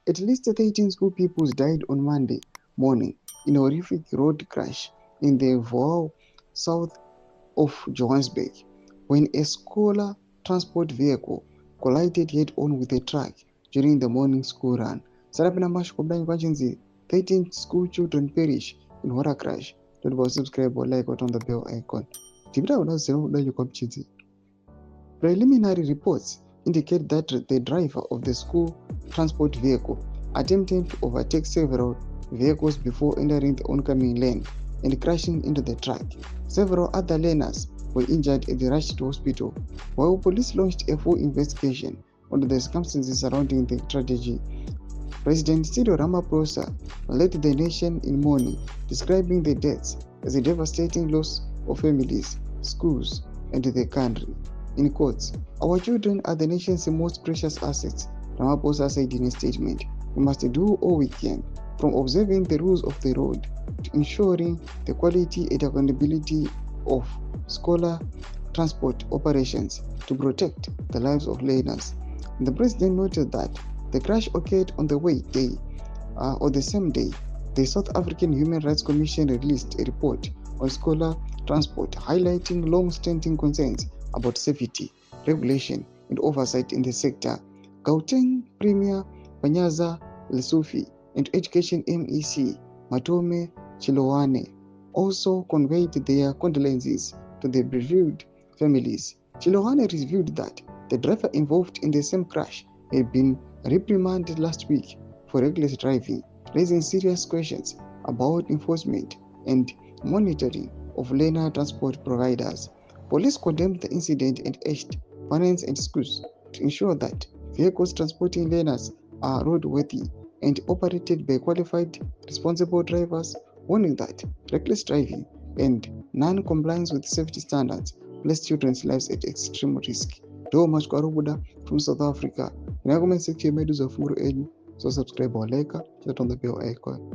At least 13 school pupils died on Monday morning in a horrific road crash in the Vaal, south of Johannesburg, when a scholar transport vehicle collided head-on with a truck during the morning school run. Sarapina mashikobdanyi kwachinzi 13 school children perish in horror crash. Don't forget to subscribe or like on the bell icon. Preliminary reports indicate that the driver of the school transport vehicle attempted to overtake several vehicles before entering the oncoming lane and crashing into the truck. Several other learners were injured and rushed to hospital, while police launched a full investigation into the circumstances surrounding the tragedy. President Cyril Ramaphosa led the nation in mourning, describing the deaths as a devastating loss of families, schools, and the country. In quotes, "Our children are the nation's most precious assets," Ramaphosa said in a statement. "We must do all we can, from observing the rules of the road to ensuring the quality and accountability of scholar transport operations to protect the lives of learners." The president noted that the crash occurred on the same day. The South African Human Rights Commission released a report on scholar transport, highlighting long-standing concerns about safety, regulation, and oversight in the sector. Gauteng Premier Panyaza Lesufi and Education MEC Matome Chilowane also conveyed their condolences to the bereaved families. Chilowane revealed that the driver involved in the same crash had been reprimanded last week for reckless driving, raising serious questions about enforcement and monitoring of learner transport providers. Police condemned the incident and urged parents and schools to ensure that vehicles transporting learners are roadworthy and operated by qualified, responsible drivers, warning that reckless driving and non-compliance with safety standards place children's lives at extreme risk. Do much from South Africa. In the comment section, so subscribe or like, hit on the bell icon.